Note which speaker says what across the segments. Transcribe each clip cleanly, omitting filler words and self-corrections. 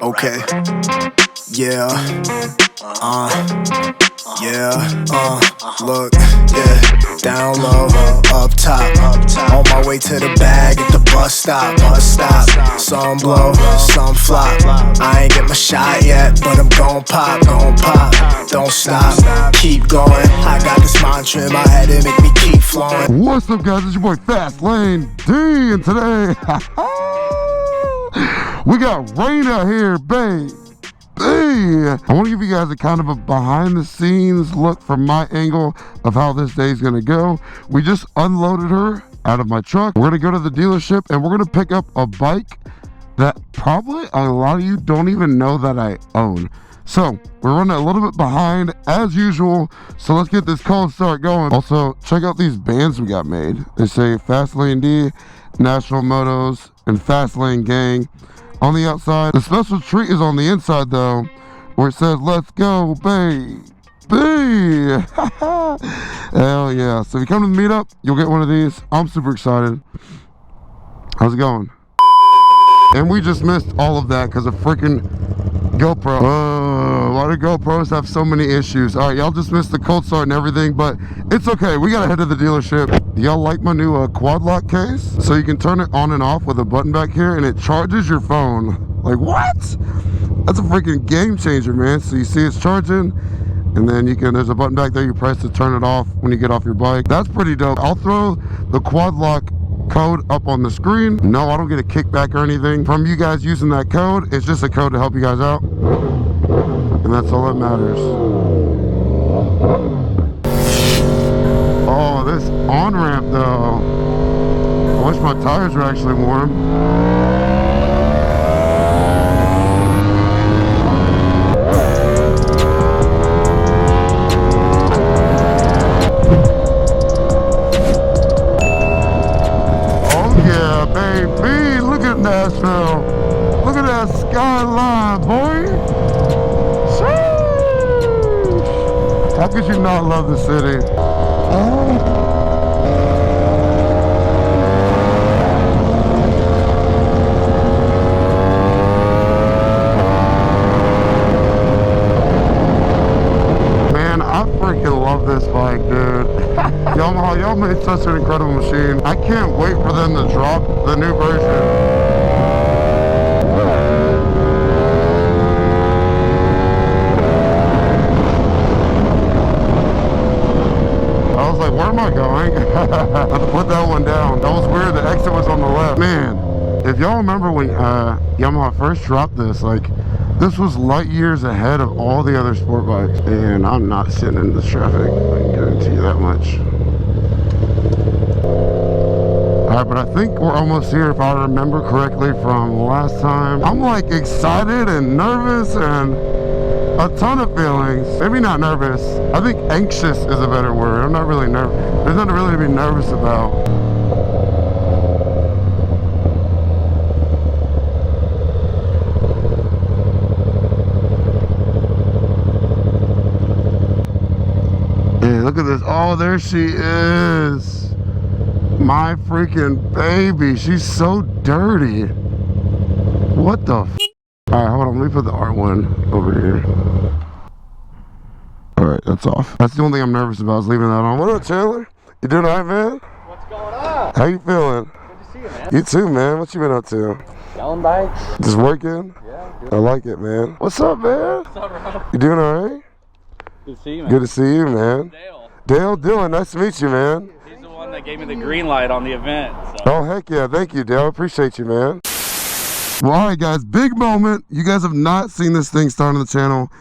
Speaker 1: Okay. Yeah. Look, yeah. Down low, up top. On my way to the bag at the bus stop. Some blow, some flop. I ain't get my shot yet, but I'm gon' pop. Don't stop, keep going. I got this mantra in my head and make me keep flowing.
Speaker 2: What's up, guys? It's your boy FastLaneD, and today we got rain out here, babe. I want to give you guys a kind of a behind the scenes look from my angle of how this day is going to go. We just unloaded her out of my truck. We're going to go to the dealership and we're going to pick up a bike that probably a lot of you don't even know that I own. So we're running a little bit behind as usual. So let's get this cold start going. Also, check out these bands we got made. They say FastLaneD, Nashville Motos, and FastLane Gang on the outside. The special treat is on the inside though, where it says let's go baby. Hell yeah. So if you come to the meetup, you'll get one of these. I'm super excited. How's it going? And we just missed all of that because of freaking GoPro. Why do GoPros have so many issues? All right, y'all just missed the cold start and everything, but it's okay. We gotta head to the dealership. Y'all like my new quad lock case? So you can turn it on and off with a button back here and it charges your phone. Like, what? That's a freaking game changer, man. So you see it's charging and then there's a button back there you press to turn it off when you get off your bike. That's pretty dope. I'll throw the quad lock code up on the screen. No, I don't get a kickback or anything from you guys using that code. It's just a code to help you guys out, and that's all that matters. Oh, this on-ramp though, I wish my tires were actually warm. Baby, look at Nashville. Look at that skyline, boy. Sheesh. How could you not love the city? Man, I freaking love this bike, dude. Yamaha, y'all made such an incredible machine. I can't wait for them to drop the new version. I was like, where am I going? I had to put that one down. That was weird. The exit was on the left. Man, if y'all remember when Yamaha first dropped this, like, this was light years ahead of all the other sport bikes. And I'm not sitting in this traffic. I can guarantee you that much. Alright, but I think we're almost here if I remember correctly from last time. I'm like excited and nervous and a ton of feelings. Maybe not nervous. I think anxious is a better word. I'm not really nervous. There's nothing really to be nervous about. Hey, look at this. Oh, there she is. My freaking baby. She's so dirty. What the f? Alright, hold on. Let me put the R1 over here. Alright, that's off. That's the only thing I'm nervous about is leaving that on. What up, Chandler? You doing alright, man?
Speaker 3: What's going on?
Speaker 2: How you feeling?
Speaker 3: Good to see you, man.
Speaker 2: You too, man. What you been up to?
Speaker 3: Selling bikes.
Speaker 2: Just working?
Speaker 3: Yeah.
Speaker 2: I like it, man. What's up, man?
Speaker 3: What's up, bro?
Speaker 2: You doing alright?
Speaker 3: Good to see you, man.
Speaker 2: Good to see you, man.
Speaker 3: Dale.
Speaker 2: Dylan, nice to meet you, man.
Speaker 3: He's the one that gave me the green light on the event. So.
Speaker 2: Oh, heck yeah. Thank you, Dale. I appreciate you, man. Well, all right, guys. Big moment. You guys have not seen this thing start on the channel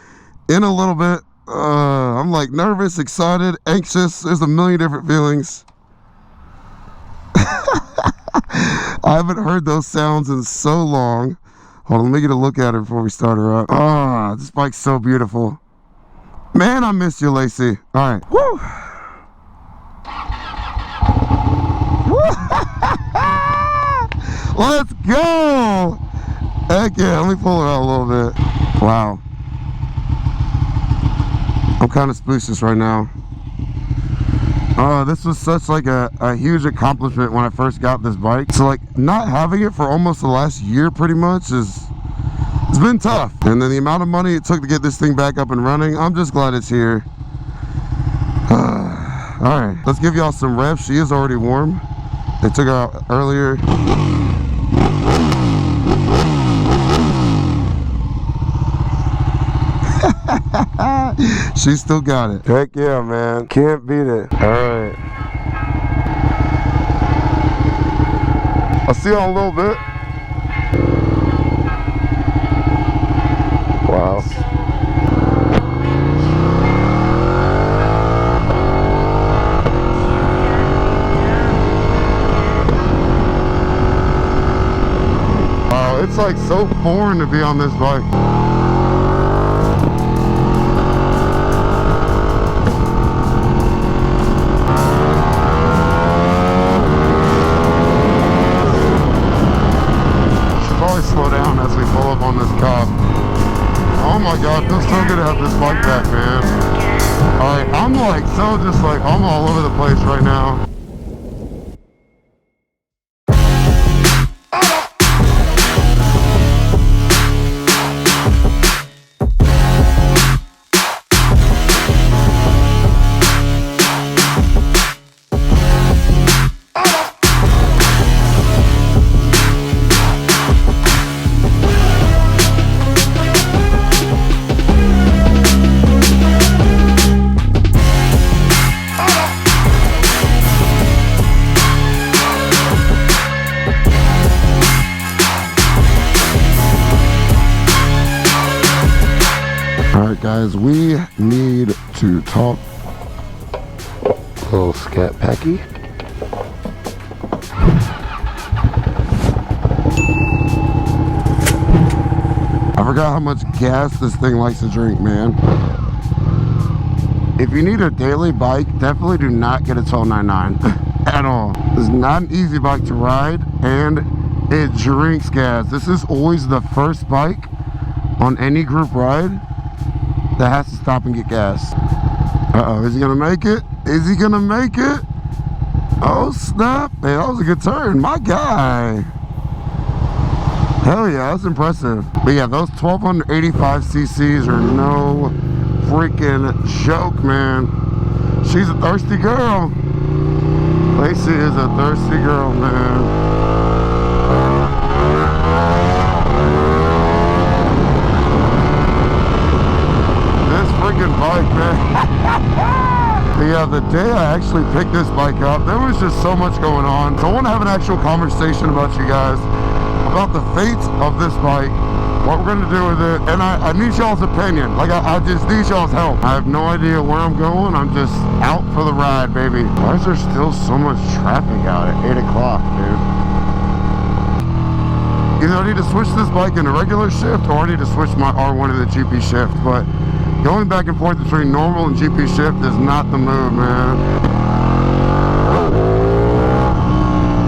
Speaker 2: in a little bit. I'm like nervous, excited, anxious. There's a million different feelings. I haven't heard those sounds in so long. Hold on, let me get a look at her before we start her up. Ah, this bike's so beautiful. Man, I missed you, Lacey. All right. Woo! Let's go! Heck yeah, let me pull her out a little bit. Wow. I'm kind of speechless right now. This was such like a huge accomplishment when I first got this bike. So like not having it for almost the last year pretty much is It's been tough. And then the amount of money it took to get this thing back up and running, I'm just glad it's here. Alright, let's give y'all some revs. She is already warm. They took her out earlier. She still got it. Heck yeah, man. Can't beat it. Alright. I'll see y'all in a little bit. Wow. Wow, it's like so foreign to be on this bike. Slow down as we pull up on this cop. Oh my god, feels so good to have this bike back, man. Alright, I'm like so just like I'm all over the place right now. Guys, we need to talk. Little scat packy. I forgot how much gas this thing likes to drink, man. If you need a daily bike, definitely do not get a 1299 at all. It's not an easy bike to ride, and it drinks gas. This is always the first bike on any group ride that has to stop and get gas. Uh-oh, is he gonna make it? Is he gonna make it? Oh snap, man, that was a good turn, my guy. Hell yeah, that's impressive. But yeah, those 1285 cc's are no freaking joke, man. She's a thirsty girl. Lacey is a thirsty girl, man. Freaking bike, man. Yeah, the day I actually picked this bike up, there was just so much going on. So I want to have an actual conversation about you guys, about the fate of this bike, what we're going to do with it, and I need y'all's opinion. Like, I just need y'all's help. I have no idea where I'm going. I'm just out for the ride, baby. Why is there still so much traffic out at 8 o'clock, dude? Either I need to switch this bike into regular shift, or I need to switch my R1 into GP shift, but going back and forth between normal and GP shift is not the move, man.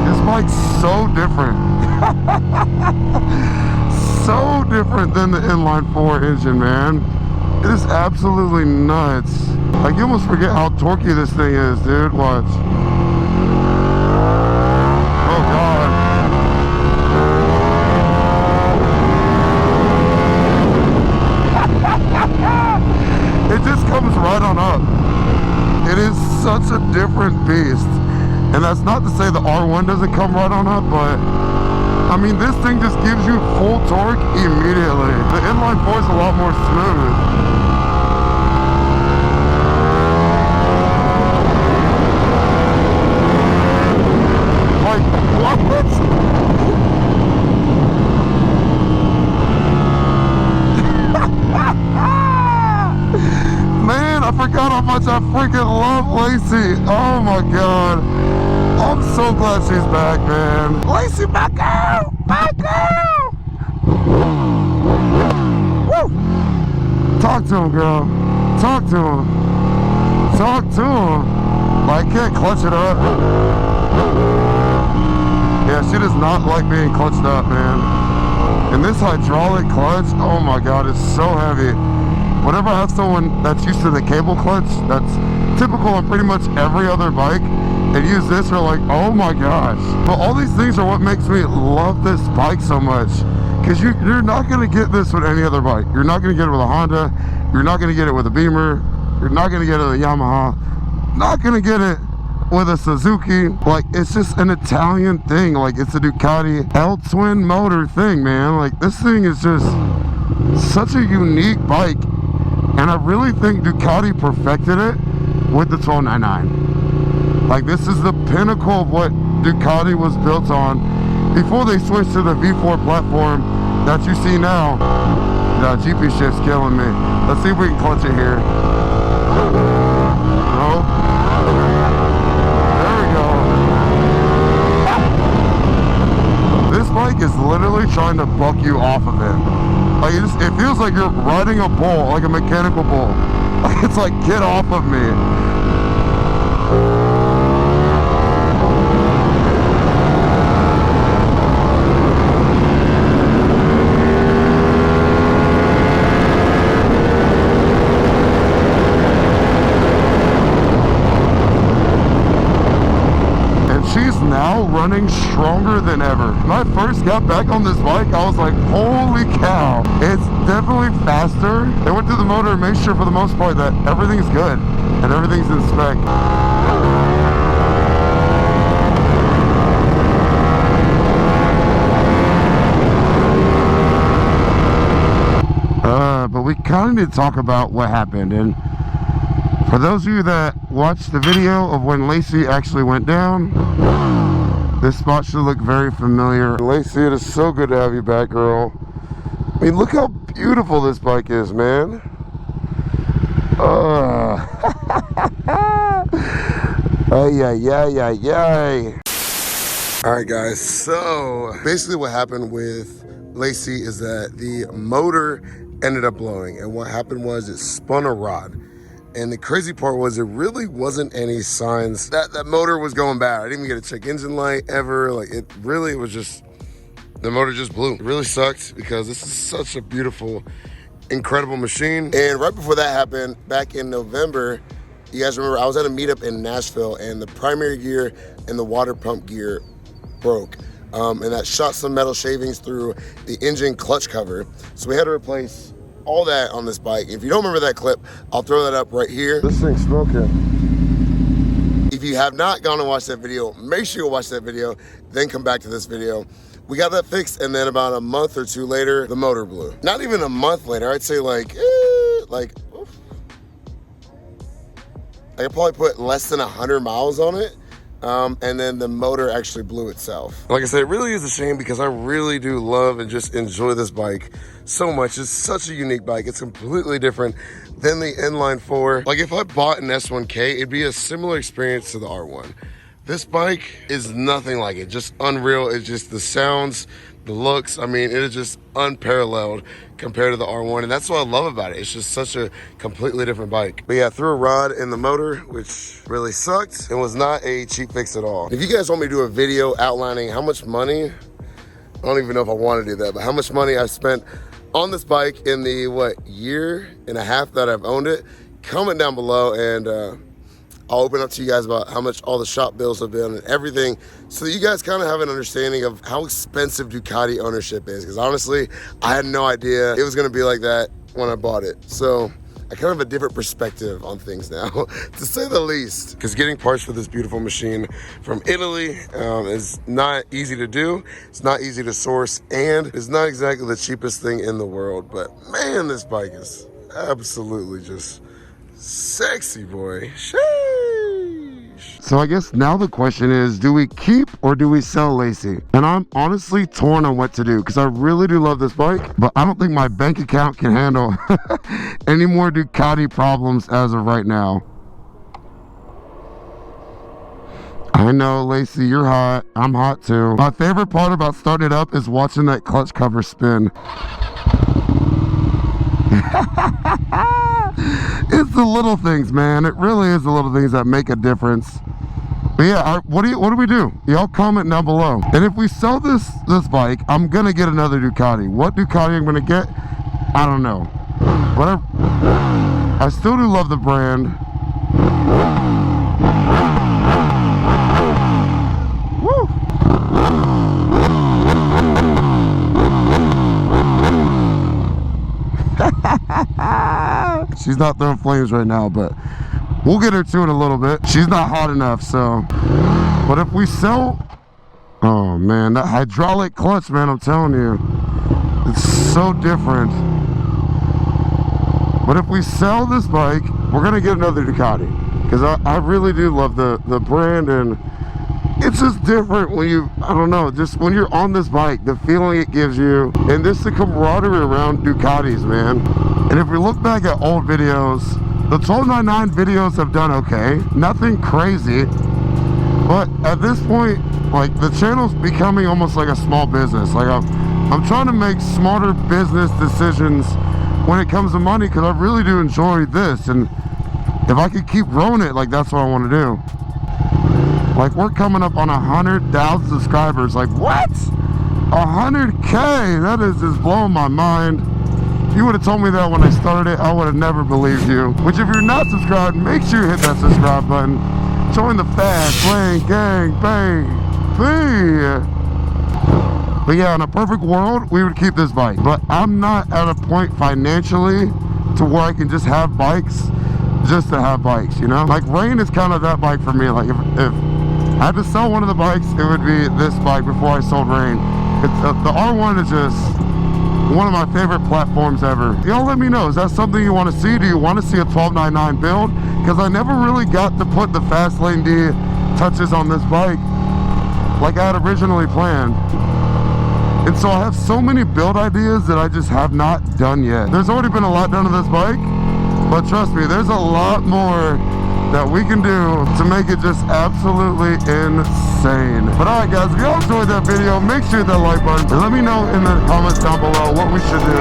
Speaker 2: This bike's so different. So different than the inline 4 engine, man. It is absolutely nuts. Like, you almost forget how torquey this thing is, dude. Watch. Oh, God. It just comes right on up. It is such a different beast. And that's not to say the R1 doesn't come right on up, but I mean, this thing just gives you full torque immediately. The inline 4 is a lot more smooth. Like, what? Man, I forgot how much I freaking love Lacey. Oh my god. I'm so glad she's back, man. Lacey, my girl! My girl! Woo! Talk to him, girl. Talk to him. Talk to him. Like, I can't clutch it up. Yeah, she does not like being clutched up, man. And this hydraulic clutch, oh my god, it's so heavy. Whenever I have someone that's used to the cable clutch, that's typical on pretty much every other bike, and use this, they're like, oh my gosh. But all these things are what makes me love this bike so much. because you're not going to get this with any other bike. You're not going to get it with a Honda. You're not going to get it with a Beamer. You're not going to get it with a Yamaha. Not going to get it with a Suzuki. Like, it's just an Italian thing. Like, it's a Ducati L-twin motor thing, man. Like, this thing is just such a unique bike. And I really think Ducati perfected it with the 1299. Like, this is the pinnacle of what Ducati was built on before they switched to the V4 platform that you see now. The GP shift's killing me. Let's see if we can clutch it here. Oh. There we go. This bike is literally trying to buck you off of it. Like, it feels like you're riding a bull, like a mechanical bull. It's like, get off of me. Now running stronger than ever. When I first got back on this bike, I was like, holy cow, it's definitely faster. They went through the motor and made sure for the most part that everything's good and everything's in spec. But we kind of need to talk about what happened. And for those of you that watched the video of when Lacey actually went down, this spot should look very familiar. Lacey, it is so good to have you back, girl. I mean, look how beautiful this bike is, man. Ay. All right, guys. So basically what happened with Lacey is that the motor ended up blowing. And what happened was it spun a rod. And the crazy part was there really wasn't any signs that that motor was going bad. I didn't even get a check engine light ever. Like, it was just, the motor just blew. It really sucked because this is such a beautiful, incredible machine. And right before that happened, back in November, you guys remember I was at a meetup in Nashville and the primary gear and the water pump gear broke. And that shot some metal shavings through the engine clutch cover. So we had to replace all that on this bike. If you don't remember that clip, I'll throw that up right here. This thing's smoking. If you have not gone and watched that video, make sure you watch that video, then come back to this video. We got that fixed, and then about a month or two later, the motor blew. Not even a month later, I'd say like oof. I could probably put less than 100 miles on it. And then the motor actually blew itself. Like I said, it really is a shame because I really do love and just enjoy this bike so much. It's such a unique bike. It's completely different than the inline 4. Like, if I bought an S1K, it'd be a similar experience to the R1. This bike is nothing like it, just unreal. It's just the sounds, the looks, I mean, it is just unparalleled compared to the R1, and that's what I love about it. It's just such a completely different bike. But yeah, I threw a rod in the motor, which really sucked and was not a cheap fix at all. If you guys want me to do a video outlining how much money, I don't even know if I want to do that, but how much money I spent on this bike in the, year and a half that I've owned it, comment down below, and I'll open up to you guys about how much all the shop bills have been and everything, so that you guys kind of have an understanding of how expensive Ducati ownership is. Because honestly, I had no idea it was going to be like that when I bought it. So I kind of have a different perspective on things now, to say the least. Because getting parts for this beautiful machine from Italy is not easy to do. It's not easy to source, and it's not exactly the cheapest thing in the world. But man, this bike is absolutely just sexy, boy. Sheesh. So I guess now the question is, do we keep or do we sell Lacey? And I'm honestly torn on what to do, because I really do love this bike, but I don't think my bank account can handle any more Ducati problems as of right now. I know, Lacey, you're hot. I'm hot too. My favorite part about starting it up is watching that clutch cover spin. It's the little things, man. It really is the little things that make a difference. But yeah, what do we do? Y'all comment down below. And if we sell this bike, I'm gonna get another Ducati. What Ducati I'm gonna get, I don't know. But I still do love the brand. Woo! She's not throwing flames right now, but we'll get her to in a little bit. She's not hot enough, so. But if we sell, oh man, that hydraulic clutch, man, I'm telling you, it's so different. But if we sell this bike, we're gonna get another Ducati, because I really do love the brand, and it's just different when you, I don't know, just when you're on this bike, the feeling it gives you, and just the camaraderie around Ducatis, man. And if we look back at old videos, the 1299 videos have done okay, nothing crazy, but at this point, like, the channel's becoming almost like a small business. Like, I'm trying to make smarter business decisions when it comes to money, because I really do enjoy this, and if I could keep growing it, like, that's what I want to do. Like, we're coming up on 100,000 subscribers. Like, what? 100K? That is just blowing my mind. If you would have told me that when I started it, I would have never believed you. Which, if you're not subscribed, make sure you hit that subscribe button. Join the FastLaneD gang, bang, bang. But yeah, in a perfect world, we would keep this bike. But I'm not at a point financially to where I can just have bikes just to have bikes, you know? Like, Rain is kind of that bike for me. Like, if I had to sell one of the bikes, it would be this bike before I sold Rain. The R1 is just one of my favorite platforms ever. Y'all let me know, is that something you want to see? Do you want to see a 1299 build? Because I never really got to put the FastLaneD touches on this bike like I had originally planned. And so I have so many build ideas that I just have not done yet. There's already been a lot done to this bike, but trust me, there's a lot more that we can do to make it just absolutely insane. But alright guys, if y'all enjoyed that video, make sure you hit that like button, and let me know in the comments down below what we should do.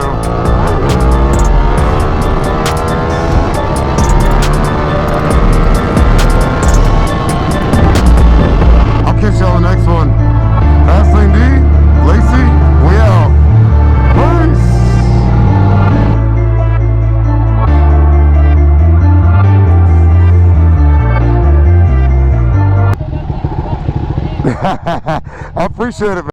Speaker 2: I'll catch y'all in the next one. FastLaneD, Lacey, we out. Peace. I appreciate it, man.